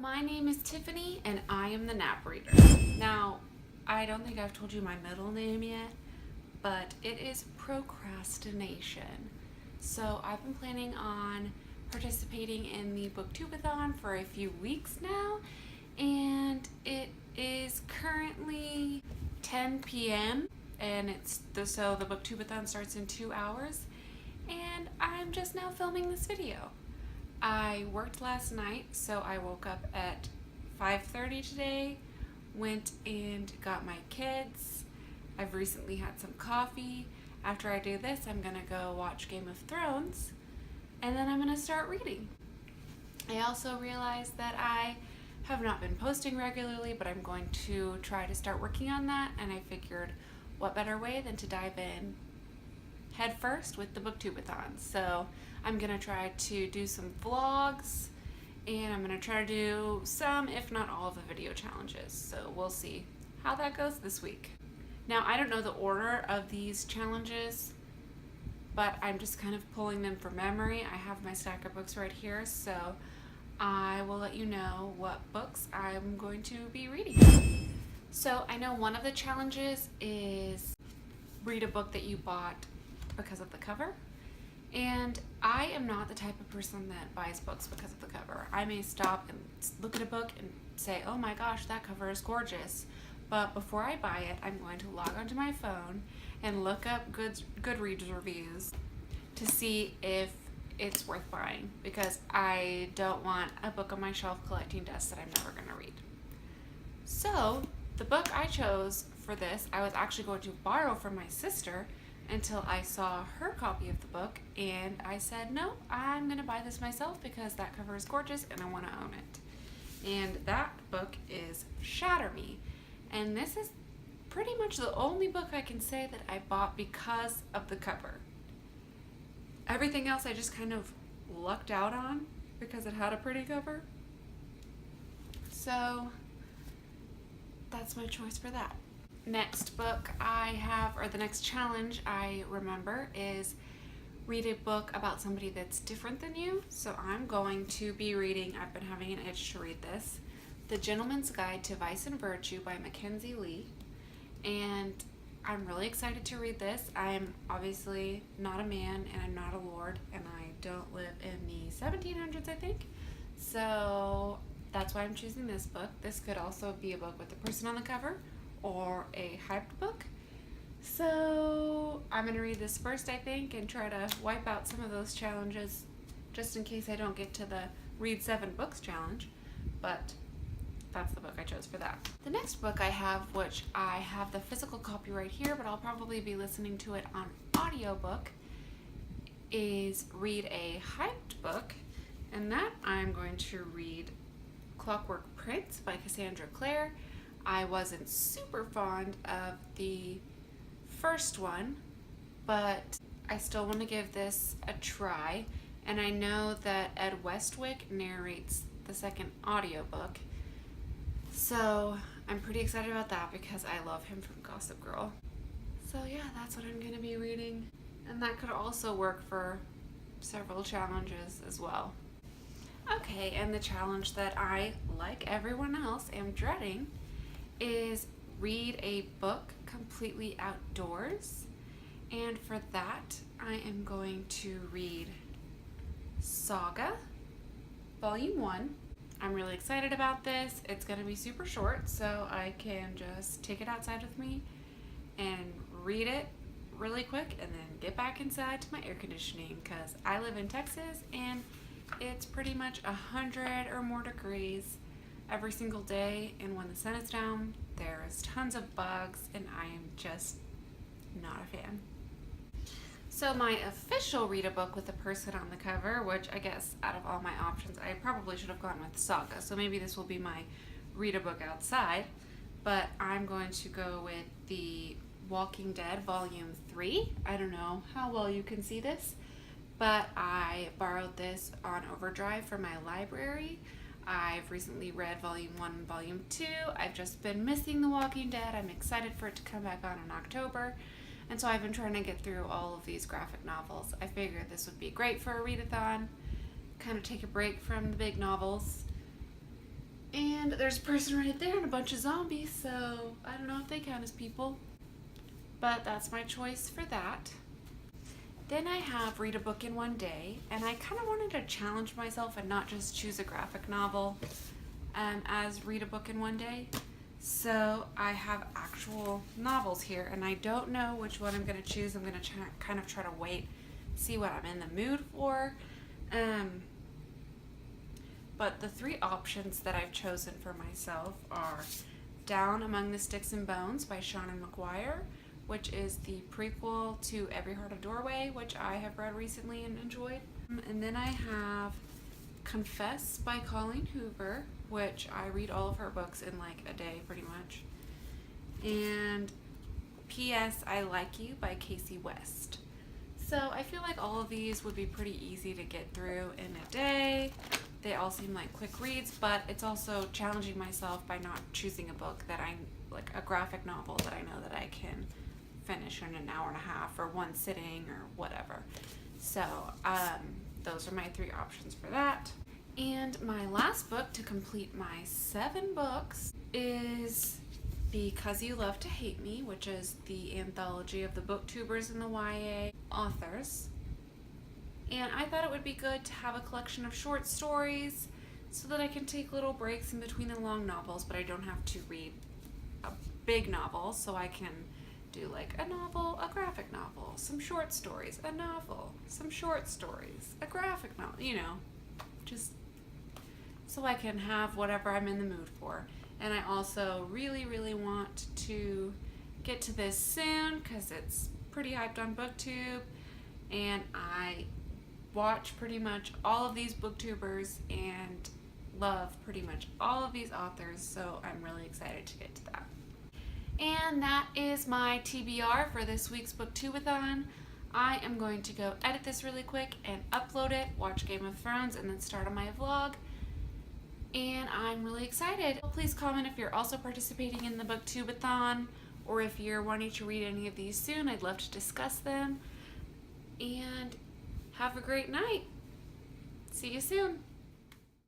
my name is Tiffany and I am the nap reader. Now, I don't think I've told you my middle name yet, but it is procrastination. So I've been planning on participating in the Booktubeathon for a few weeks now, and it is currently 10 p.m. and so the Booktubeathon starts in 2 hours, and I'm just now filming this video. I worked last night, so I woke up at 5:30 today, went and got my kids. I've recently had some coffee. After I do this, I'm gonna go watch Game of Thrones, and then I'm gonna start reading. I also realized that I have not been posting regularly, but I'm going to try to start working on that, and I figured what better way than to dive in head first with the Booktubeathon. So I'm gonna try to do some vlogs, and I'm gonna try to do some, if not all, of the video challenges. So we'll see how that goes this week. Now, I don't know the order of these challenges, but I'm just kind of pulling them from memory. I have my stack of books right here, so I will let you know what books I'm going to be reading. So I know one of the challenges is read a book that you bought because of the cover. And I am not the type of person that buys books because of the cover. I may stop and look at a book and say, oh my gosh, that cover is gorgeous. But before I buy it, I'm going to log onto my phone and look up Goodreads reviews to see if it's worth buying, because I don't want a book on my shelf collecting dust that I'm never going to read. So the book I chose for this, I was actually going to borrow from my sister until I saw her copy of the book, and I said, no, I'm going to buy this myself because that cover is gorgeous and I want to own it. And that book is Shatter Me. And this is pretty much the only book I can say that I bought because of the cover. Everything else I just kind of lucked out on because it had a pretty cover. So that's my choice for that. Next book I have, or the next challenge I remember, is read a book about somebody that's different than you. So I'm going to be reading, I've been having an itch to read this, The Gentleman's Guide to Vice and Virtue by Mackenzie Lee. And I'm really excited to read this. I'm obviously not a man, and I'm not a lord, and I don't live in the 1700s, I think. So that's why I'm choosing this book. This could also be a book with the person on the cover, or a hyped book. So I'm going to read this first, I think, and try to wipe out some of those challenges just in case I don't get to the read 7 books challenge. But that's the book I chose for that. The next book I have, which I have the physical copy right here, but I'll probably be listening to it on audiobook, is read a hyped book, and that I'm going to read Clockwork Prince by Cassandra Clare. I wasn't super fond of the first one, but I still want to give this a try, and I know that Ed Westwick narrates the second audiobook, so I'm pretty excited about that because I love him from Gossip Girl. So yeah, that's what I'm going to be reading, and that could also work for several challenges as well. Okay, and the challenge that I, like everyone else, am dreading is read a book completely outdoors, and for that I am going to read Saga Volume 1. I'm really excited about this. It's going to be super short, so I can just take it outside with me and read it really quick and then get back inside to my air conditioning, because I live in Texas and it's pretty much 100 or more degrees every single day, and when the sun is down, there's tons of bugs, and I am just not a fan. So my official read a book with a person on the cover, which I guess out of all my options, I probably should have gone with Saga, so maybe this will be my read a book outside, but I'm going to go with The Walking Dead Volume 3. I don't know how well you can see this, but I borrowed this on Overdrive from my library. I've recently read Volume 1 and Volume 2. I've just been missing The Walking Dead. I'm excited for it to come back on in October. And so I've been trying to get through all of these graphic novels. I figured this would be great for a readathon, kind of take a break from the big novels, And there's a person right there and a bunch of zombies, so I don't know if they count as people. But that's my choice for that. Then I have read a book in one day, and I kind of wanted to challenge myself and not just choose a graphic novel as read a book in one day. So I have actual novels here, and I don't know which one I'm going to choose. I'm going to kind of try to wait, see what I'm in the mood for. But the three options that I've chosen for myself are Down Among the Sticks and Bones by Seanan McGuire, which is the prequel to Every Heart a Doorway, which I have read recently and enjoyed. And then I have Confess by Colleen Hoover, which I read all of her books in like a day pretty much. And P.S. I Like You by Casey West. So I feel like all of these would be pretty easy to get through in a day. They all seem like quick reads, but it's also challenging myself by not choosing a book that like a graphic novel that I know that I can finish in an hour and a half or one sitting or whatever. So those are my three options for that. And my last book to complete my 7 books is Because You Love to Hate Me, which is the anthology of the booktubers and the YA authors. And I thought it would be good to have a collection of short stories so that I can take little breaks in between the long novels, but I don't have to read a big novel, so I can do like a novel, a graphic novel, some short stories, a novel, some short stories, a graphic novel, you know, just so I can have whatever I'm in the mood for. And I also really, really want to get to this soon because it's pretty hyped on Booktube, and I watch pretty much all of these booktubers and love pretty much all of these authors, so I'm really excited to get to that. And that is my TBR for this week's Booktubeathon. I am going to go edit this really quick and upload it, watch Game of Thrones, and then start on my vlog. And I'm really excited. Please comment if you're also participating in the Booktubeathon, or if you're wanting to read any of these soon. I'd love to discuss them. And have a great night. See you soon.